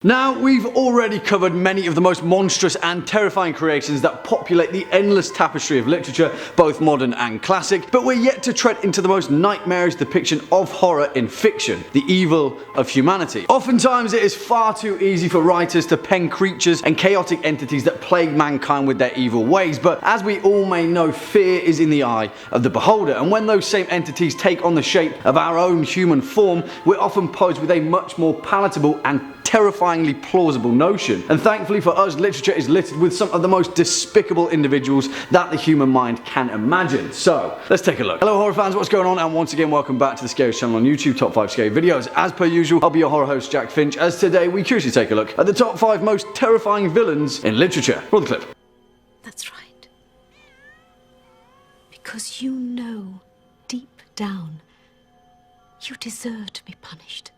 Now, we've already covered many of the most monstrous and terrifying creations that populate the endless tapestry of literature, both modern and classic, but we're yet to tread into the most nightmarish depiction of horror in fiction, the evil of humanity. Oftentimes, it is far too easy for writers to pen creatures and chaotic entities that plague mankind with their evil ways, but as we all may know, fear is in the eye of the beholder, and when those same entities take on the shape of our own human form, we're often posed with a much more palatable and terrifyingly plausible notion. And thankfully for us, literature is littered with some of the most despicable individuals that the human mind can imagine. So, let's take a look. Hello horror fans, what's going on? And once again, welcome back to the Scariest channel on YouTube, Top 5 Scary Videos. As per usual, I'll be your horror host, Jack Finch, as today we curiously take a look at the top 5 most terrifying villains in literature. Roll the clip. That's right. Because you know, deep down, you deserve to be punished.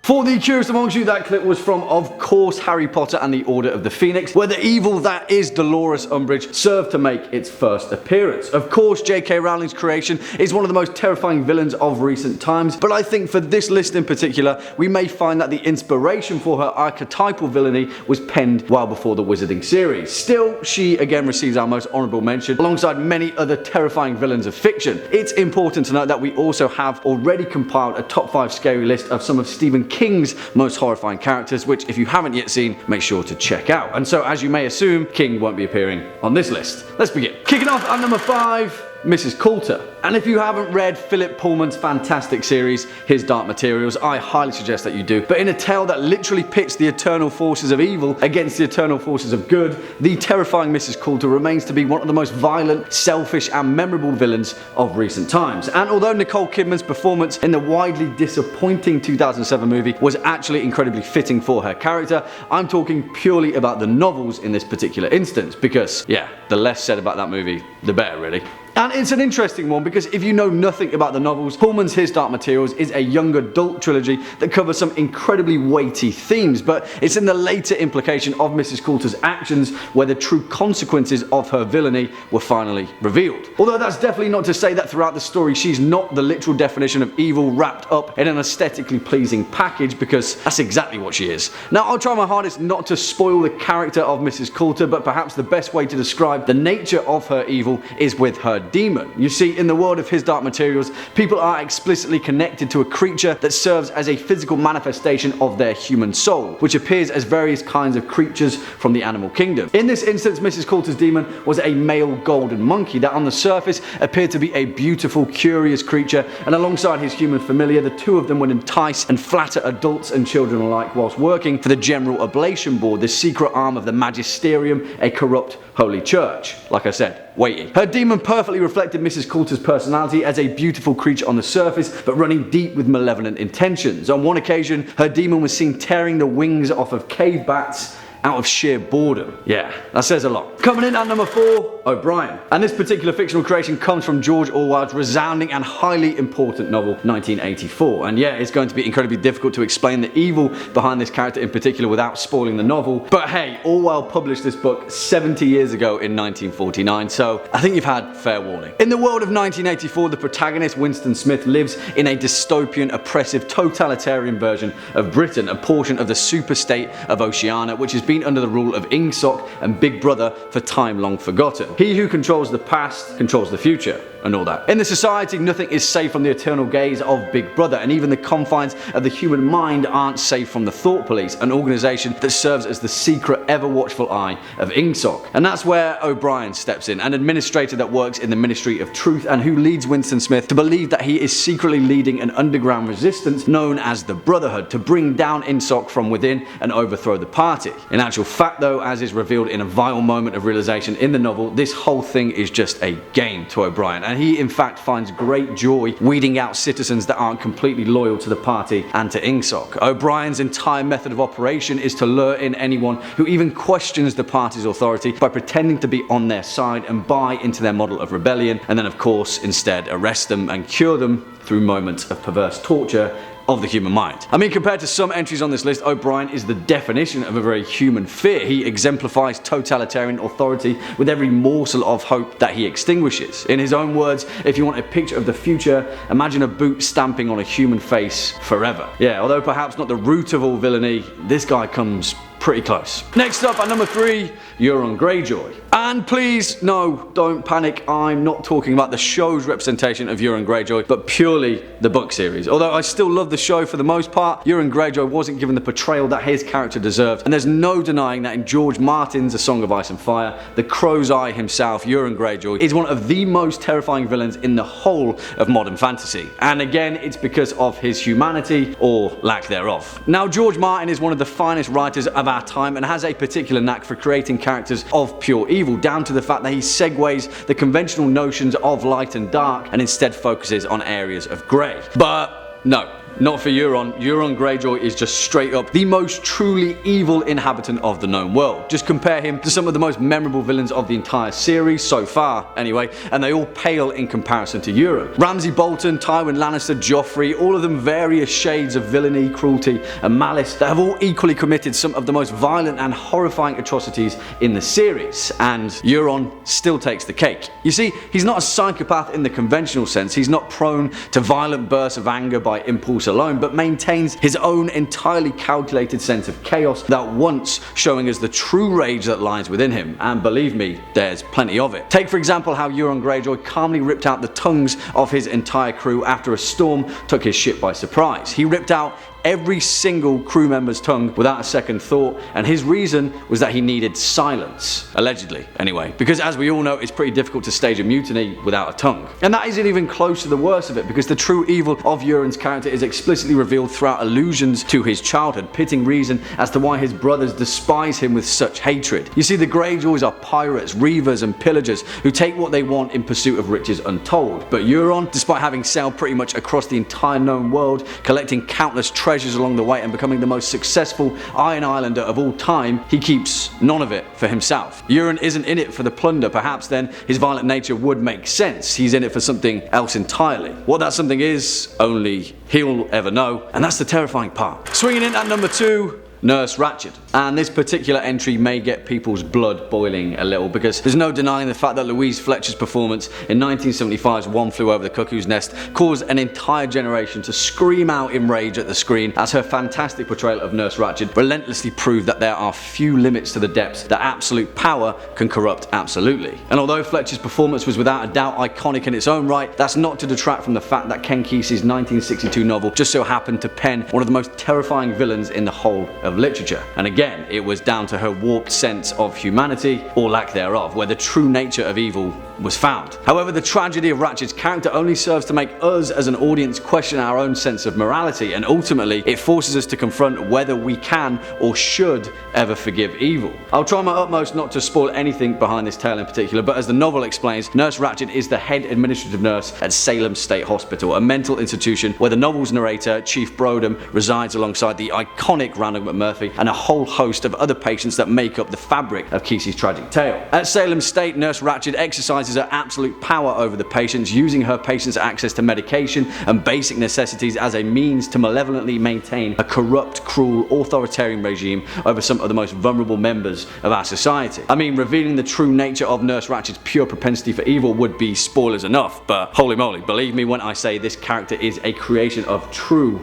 For the curious amongst you, that clip was from, of course, Harry Potter and the Order of the Phoenix, where the evil that is Dolores Umbridge served to make its first appearance. Of course, J.K. Rowling's creation is one of the most terrifying villains of recent times, but I think for this list in particular, we may find that the inspiration for her archetypal villainy was penned well before the Wizarding series. Still, she again receives our most honourable mention, alongside many other terrifying villains of fiction. It's important to note that we also have already compiled a top 5 scary list of some of Stephen King's most horrifying characters, which if you haven't yet seen, make sure to check out. And so, as you may assume, King won't be appearing on this list. Let's begin. Kicking off at number 5, Mrs. Coulter. And if you haven't read Philip Pullman's fantastic series, His Dark Materials, I highly suggest that you do. But in a tale that literally pits the eternal forces of evil against the eternal forces of good, the terrifying Mrs. Coulter remains to be one of the most violent, selfish, and memorable villains of recent times. And although Nicole Kidman's performance in the widely disappointing 2007 movie was actually incredibly fitting for her character, I'm talking purely about the novels in this particular instance, because, yeah, the less said about that movie, the better, really. And it's an interesting one because if you know nothing about the novels, Pullman's His Dark Materials is a young adult trilogy that covers some incredibly weighty themes, but it's in the later implication of Mrs. Coulter's actions where the true consequences of her villainy were finally revealed. Although that's definitely not to say that throughout the story she's not the literal definition of evil wrapped up in an aesthetically pleasing package, because that's exactly what she is. Now, I'll try my hardest not to spoil the character of Mrs. Coulter, but perhaps the best way to describe the nature of her evil is with her demon. You see, in the world of His Dark Materials, people are explicitly connected to a creature that serves as a physical manifestation of their human soul, which appears as various kinds of creatures from the animal kingdom. In this instance, Mrs. Coulter's demon was a male golden monkey that on the surface appeared to be a beautiful, curious creature, and alongside his human familiar, the two of them would entice and flatter adults and children alike whilst working for the General Oblation Board, the secret arm of the Magisterium, a corrupt holy church. Like I said, weighty. Her demon perfectly reflected Mrs. Coulter's personality as a beautiful creature on the surface, but running deep with malevolent intentions. On one occasion, her demon was seen tearing the wings off of cave bats out of sheer boredom. Yeah, that says a lot. Coming in at number 4, O'Brien. And this particular fictional creation comes from George Orwell's resounding and highly important novel, 1984. And yeah, it's going to be incredibly difficult to explain the evil behind this character in particular without spoiling the novel. But hey, Orwell published this book 70 years ago in 1949, so I think you've had fair warning. In the world of 1984, the protagonist, Winston Smith, lives in a dystopian, oppressive, totalitarian version of Britain, a portion of the superstate of Oceania, which has been under the rule of Ingsoc and Big Brother for time long forgotten. He who controls the past controls the future, and all that. In the society, nothing is safe from the eternal gaze of Big Brother, and even the confines of the human mind aren't safe from the Thought Police, an organisation that serves as the secret, ever-watchful eye of Ingsoc. And that's where O'Brien steps in, an administrator that works in the Ministry of Truth and who leads Winston Smith to believe that he is secretly leading an underground resistance known as the Brotherhood to bring down Ingsoc from within and overthrow the party. In actual fact though, as is revealed in a vital moment of realization in the novel, this whole thing is just a game to O'Brien, and he in fact finds great joy weeding out citizens that aren't completely loyal to the party and to Ingsoc. O'Brien's entire method of operation is to lure in anyone who even questions the party's authority by pretending to be on their side and buy into their model of rebellion, and then of course instead arrest them and cure them through moments of perverse torture of the human mind. I mean, compared to some entries on this list, OBrien is the definition of a very human fear. He exemplifies totalitarian authority with every morsel of hope that he extinguishes. In his own words, if you want a picture of the future, imagine a boot stamping on a human face forever. Yeah, although perhaps not the root of all villainy, this guy comes pretty close. Next up at number 3, Ygritte Greyjoy. And please, no, don't panic, I'm not talking about the show's representation of Ygritte Greyjoy, but purely the book series. Although I still love the show for the most part, Ygritte Greyjoy wasn't given the portrayal that his character deserved, and there's no denying that in George Martin's A Song of Ice and Fire, the Crow's Eye himself, Ygritte Greyjoy, is one of the most terrifying villains in the whole of modern fantasy. And again, it's because of his humanity, or lack thereof. Now, George Martin is one of the finest writers of our time and has a particular knack for creating characters of pure evil, down to the fact that he segues the conventional notions of light and dark and instead focuses on areas of grey. But no, not for Ygritte. Ygritte Greyjoy is just straight up the most truly evil inhabitant of the known world. Just compare him to some of the most memorable villains of the entire series, so far anyway, and they all pale in comparison to Ygritte. Ramsay Bolton, Tywin Lannister, Joffrey, all of them various shades of villainy, cruelty and malice that have all equally committed some of the most violent and horrifying atrocities in the series, and Ygritte still takes the cake. You see, he's not a psychopath in the conventional sense. He's not prone to violent bursts of anger by impulse alone, but maintains his own entirely calculated sense of chaos, that once showing us the true rage that lies within him, and believe me, there's plenty of it. Take for example how Ygritte Greyjoy calmly ripped out the tongues of his entire crew after a storm took his ship by surprise. He ripped out every single crew member's tongue without a second thought, and his reason was that he needed silence. Allegedly, anyway. Because as we all know, it's pretty difficult to stage a mutiny without a tongue. And that isn't even close to the worst of it, because the true evil of Euron's character is explicitly revealed throughout allusions to his childhood, pitting reason as to why his brothers despise him with such hatred. You see, the Greyjoys are pirates, reavers and pillagers who take what they want in pursuit of riches untold. But Euron, despite having sailed pretty much across the entire known world, collecting countless treasures along the way and becoming the most successful Iron Islander of all time, he keeps none of it for himself. Euron isn't in it for the plunder. Perhaps then his violent nature would make sense. He's in it for something else entirely. What that something is, only he'll ever know, and that's the terrifying part. Swinging in at number 2, Nurse Ratched. And this particular entry may get people's blood boiling a little, because there's no denying the fact that Louise Fletcher's performance in 1975's One Flew Over the Cuckoo's Nest caused an entire generation to scream out in rage at the screen, as her fantastic portrayal of Nurse Ratched relentlessly proved that there are few limits to the depths that absolute power can corrupt absolutely. And although Fletcher's performance was without a doubt iconic in its own right, that's not to detract from the fact that Ken Kesey's 1962 novel just so happened to pen one of the most terrifying villains in the whole of literature. And again, it was down to her warped sense of humanity, or lack thereof, where the true nature of evil was found. However, the tragedy of Ratched's character only serves to make us as an audience question our own sense of morality, and ultimately it forces us to confront whether we can or should ever forgive evil. I'll try my utmost not to spoil anything behind this tale in particular, but as the novel explains, Nurse Ratched is the head administrative nurse at Salem State Hospital, a mental institution where the novel's narrator, Chief Brodom, resides alongside the iconic Randall McMurphy and a whole host of other patients that make up the fabric of Kesey's tragic tale. At Salem State, Nurse Ratched exercises her absolute power over the patients, using her patients' access to medication and basic necessities as a means to malevolently maintain a corrupt, cruel, authoritarian regime over some of the most vulnerable members of our society. I mean, revealing the true nature of Nurse Ratched's pure propensity for evil would be spoilers enough, but holy moly, believe me when I say this character is a creation of true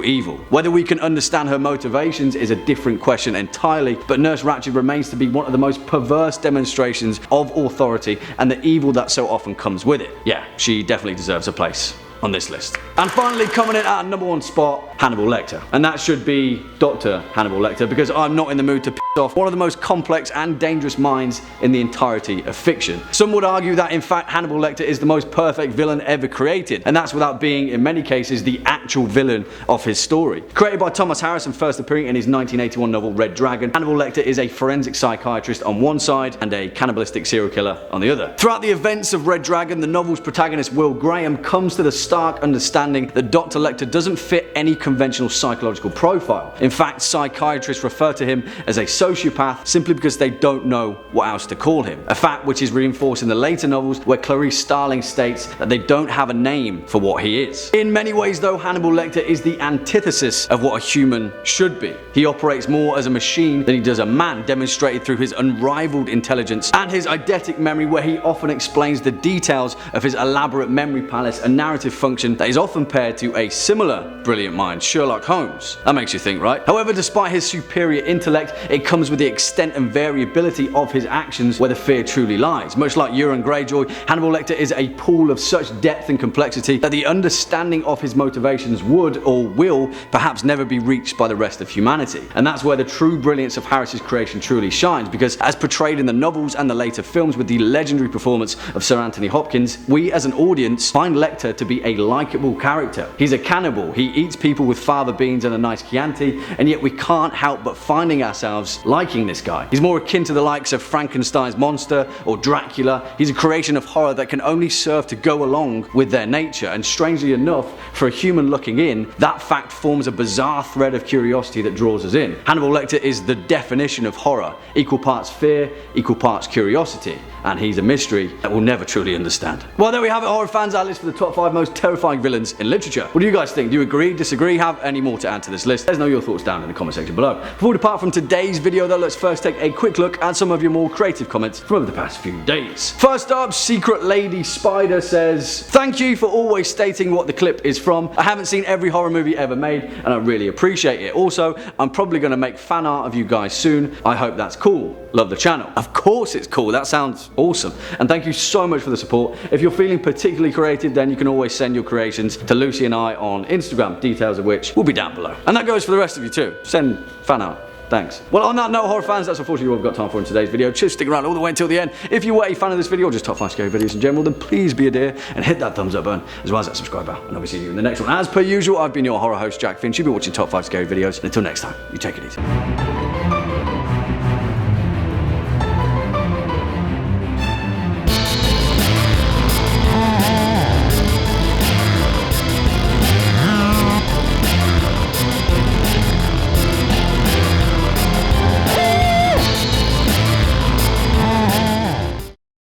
evil. Whether we can understand her motivations is a different question entirely, but Nurse Ratched remains to be one of the most perverse demonstrations of authority and the evil that so often comes with it. Yeah, she definitely deserves a place on this list. And finally, coming in at number 1 spot, Hannibal Lecter. And that should be Dr. Hannibal Lecter, because I'm not in the mood to piss off one of the most complex and dangerous minds in the entirety of fiction. Some would argue that in fact Hannibal Lecter is the most perfect villain ever created, and that's without being in many cases the actual villain of his story. Created by Thomas Harris and first appearing in his 1981 novel Red Dragon, Hannibal Lecter is a forensic psychiatrist on one side and a cannibalistic serial killer on the other. Throughout the events of Red Dragon, the novel's protagonist Will Graham comes to the stark understanding that Dr. Lecter doesn't fit any conventional psychological profile. In fact, psychiatrists refer to him as a sociopath simply because they don't know what else to call him. A fact which is reinforced in the later novels where Clarice Starling states that they don't have a name for what he is. In many ways though, Hannibal Lecter is the antithesis of what a human should be. He operates more as a machine than he does a man, demonstrated through his unrivaled intelligence and his eidetic memory, where he often explains the details of his elaborate memory palace, a narrative function that is often paired to a similar brilliant mind, Sherlock Holmes. That makes you think, right? However, despite his superior intellect, it comes with the extent and variability of his actions where the fear truly lies. Much like Ygritte Greyjoy, Hannibal Lecter is a pool of such depth and complexity that the understanding of his motivations would or will perhaps never be reached by the rest of humanity. And that's where the true brilliance of Harris's creation truly shines, because as portrayed in the novels and the later films with the legendary performance of Sir Anthony Hopkins, we as an audience find Lecter to be a likeable character. He's a cannibal, he eats people with fava beans and a nice Chianti, and yet we can't help but finding ourselves liking this guy. He's more akin to the likes of Frankenstein's monster or Dracula. He's a creation of horror that can only serve to go along with their nature, and strangely enough, for a human looking in, that fact forms a bizarre thread of curiosity that draws us in. Hannibal Lecter is the definition of horror, equal parts fear, equal parts curiosity, and he's a mystery that we'll never truly understand. Well, there we have it, horror fans, our list for the top 5 most terrifying villains in literature. What do you guys think? Do you agree, disagree, have any more to add to this list? Let us know your thoughts down in the comment section below. Before we depart from today's video though, let's first take a quick look at some of your more creative comments from over the past few days. First up, Secret Lady Spider says, "Thank you for always stating what the clip is from. I haven't seen every horror movie ever made and I really appreciate it. Also, I'm probably going to make fan art of you guys soon. I hope that's cool. Love the channel." Of course it's cool, that sounds awesome. And thank you so much for the support. If you're feeling particularly creative, then you can always send your creations to Lucy and I on Instagram, details of which will be down below. And that goes for the rest of you too. Send fan art. Thanks. Well, on that note, horror fans, that's unfortunately all we've got time for in today's video. Just stick around all the way until the end. If you were a fan of this video, or just top 5 scary videos in general, then please be a dear and hit that thumbs up button, as well as that subscribe button. And I'll be seeing you in the next one. As per usual, I've been your horror host, Jack Finch. You've been watching top 5 scary videos. And until next time, you take it easy.